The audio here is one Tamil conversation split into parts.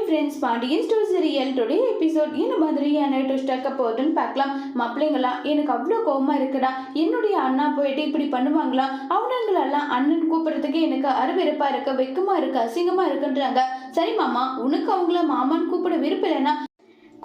Friends, Pandian store serial today episode என்ன மாதிரியான ட்விஸ்ட் ஆக்க போகுதுன்னு பார்க்கலாம். மாப்பிள்ளைங்களா, எனக்கு அவ்வளோ கோவமா இருக்குடா. என்னுடைய அண்ணா போயிட்டு இப்படி பண்ணுவாங்களா? அவனுங்களெல்லாம் அண்ணன் கூப்பிடுறதுக்கு எனக்கு அருவெருப்பா இருக்கு, வெக்கமா இருக்கு, அசிங்கமா இருக்குன்றாங்க. சரி மாமா, உனக்கு அவங்கள மாமான்னு கூப்பிட விருப்பம் இல்லைன்னா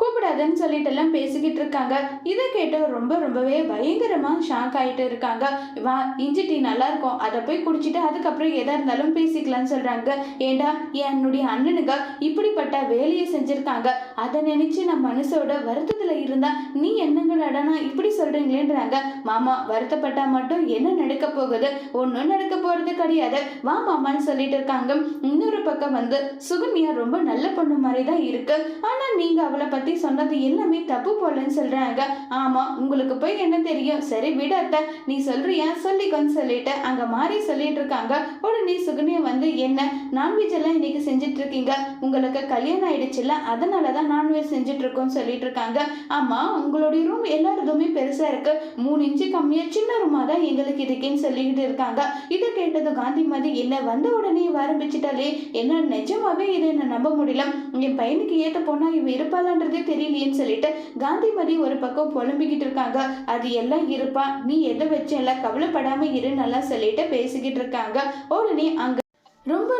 கூப்பிடாதுன்னு சொல்லிட்டு எல்லாம் பேசிக்கிட்டு இருக்காங்க. இதை கேட்டு ரொம்பவே பயங்கரமா ஷாக் ஆயிட்டு இருக்காங்க. வா, இஞ்சி டீ நல்லா இருக்கும், அதை போய் குடிச்சிட்டு அதுக்கப்புறம் எதா இருந்தாலும் பேசிக்கலாம்னு சொல்றாங்க. ஏண்டா, என்னுடைய அண்ணனுங்க இப்படிப்பட்ட வேலையை செஞ்சிருக்காங்க, அதை நினைச்சு நான் மனசோட வருத்தத்துல இருந்தா நீ என்னங்கடாடா இப்படி சொல்றீங்களேன்றாங்க. மாமா, வருத்தப்பட்டா மட்டும் என்ன நடக்க போகுது? ஒன்னும் நடக்க போறது கிடையாது, வா மாமான்னு சொல்லிட்டு இருக்காங்க. இன்னொரு பக்கம் வந்து சுகன்யா ரொம்ப நல்ல பொண்ணு மாதிரி தான் இருக்கு, ஆனா நீங்க அவளை பத்தி சொன்னது எல்லாமே தப்பு போலன்னு சொல்றாங்க. ஆமா, உங்களுக்கு போய் என்ன தெரியும்? சரி விடாத, நீ சொல்றியா சொல்லிக்கோன்னு சொல்லிட்டு அங்க மாறி சொல்லிட்டு இருக்காங்க. உடனே சுகன்யா வந்து, என்ன நான்வெஜ் எல்லாம் இன்னைக்கு செஞ்சுட்டு இருக்கீங்க? உங்களுக்கு கல்யாணம் ஆயிடுச்சுல, அதனாலதான் நான்வெஜ் செஞ்சுட்டு இருக்கோம்னு சொல்லிட்டு இருக்காங்க. ஆமா, உங்களுடைய ரூம் எல்லாருமே பெருசா இருக்கு, 3 இன்ச்சு கம்மியா சின்ன ரூமா தான் எங்களுக்கு இருக்குன்னு சொல்லிட்டு இருக்காங்க. இதை கேட்டது காந்திமதி, என்ன வந்த உடனே ஆரம்பிச்சுட்டாலே, என்ன நிஜமாவே இதை என்ன நம்ப முடியல, என் பையனுக்கு ஏத்த போனா இவ இருப்பாளான்றதே தெரியலையேன்னு சொல்லிட்டு காந்திமதி ஒரு பக்கம் புலம்பிக்கிட்டு இருக்காங்க. அது எல்லாம் இருப்பா, நீ எதை வச்சு எல்லாம் கவலைப்படாம இரு நல்லா சொல்லிட்டு பேசிக்கிட்டு இருக்காங்க. உடனே அங்க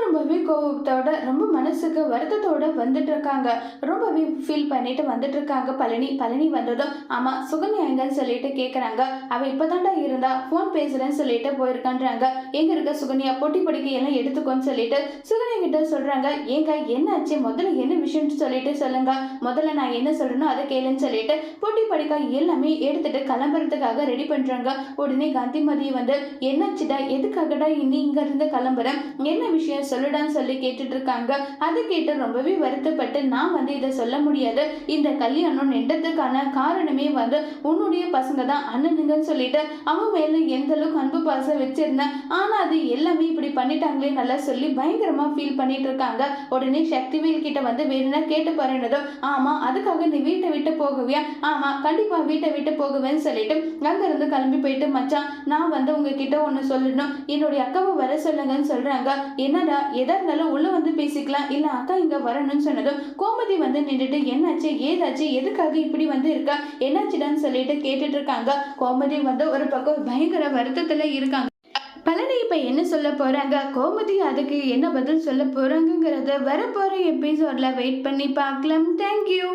ரொம்பவே கோபத்தோட, ரொம்ப மனசுக்கு வருத்தத்தோட வந்துட்டு இருக்காங்க. ரொம்பவே ஃபீல் பண்ணிட்டு வந்துட்டு இருக்காங்க பழனி வந்ததும், ஆமா சுகன்யா எங்கன்னு சொல்லிட்டு கேட்குறாங்க. அவ இப்போதாண்டா இருந்தா, ஃபோன் பேசுறேன்னு சொல்லிட்டு போயிருக்கான்றாங்க. எங்க இருக்க சுகன்யா, பொட்டி படிக்க எல்லாம் எடுத்துக்கோன்னு சொல்லிட்டு சுகன்யா கிட்ட சொல்றாங்க. ஏங்க என்னாச்சு, முதல்ல என்ன விஷயம்னு சொல்லிட்டு சொல்லுங்க, முதல்ல நான் என்ன சொல்றேனோ அதை கேளுன்னு சொல்லிட்டு பொட்டி படிக்க எல்லாமே எடுத்துட்டு கிளம்புறதுக்காக ரெடி பண்றாங்க. உடனே காந்திமதி வந்து, என்னாச்சுடா, எதுக்காகடா இன்னி இங்க இருந்து கிளம்புறேன், என்ன விஷயம் சொல்லுடான்னு சொல்லி கேட்டுட்டு இருக்காங்க. அதை கேட்டு ரொம்பவே வருத்தப்பட்டு, நான் வந்து இதை சொல்ல முடியாது, இந்த கல்யாணம் நின்றதுக்கான காரணமே வந்து உன்னுடைய பசங்க தான் அண்ணனுங்கன்னு சொல்லிட்டு அவன் மேல எந்த அளவுக்கு அன்பு பாசம் வச்சிருந்தேன், ஆனா அது எல்லாமே இப்படி பண்ணிட்டாங்களே நல்லா சொல்லி பயங்கரமா ஃபீல் பண்ணிட்டு இருக்காங்க. உடனே சக்திவேல் கிட்ட வந்து, வேணும்னா கேட்டு பாருனதும், ஆமா அதுக்காக நீ வீட்டை விட்டு போகவியா? ஆமா கண்டிப்பா வீட்டை விட்டு போகுவேன்னு சொல்லிட்டு அங்க இருந்து கிளம்பி போயிட்டு, மச்சான் நான் வந்து உங்ககிட்ட ஒண்ணு சொல்லணும், என்னுடைய அக்காவை வர சொல்லுங்கன்னு சொல்றாங்க. என்னடா, எதா இருந்தாலும் உள்ள வந்து பேசிக்கலாம், இல்ல அக்கா இங்க வரணும்னு சொன்னதும் கோமதி வந்து நின்றுட்டு, என்னாச்சு ஏதாச்சு, எதுக்காக இப்படி வந்து இருக்கா, என்னாச்சுடான்னு சொல்லிட்டு கேட்டுட்டு இருக்காங்க. கோமதி வந்து ஒரு பக்கம் பயங்கர வருத்தத்துல இருக்காங்க. பழனி இப்ப என்ன சொல்ல போறாங்க, கோமதி அதுக்கு என்ன பதில் சொல்ல போறாங்கிறத வரப்போற எபிசோட்ல வெயிட் பண்ணி பார்க்கலாம். தேங்க்யூ.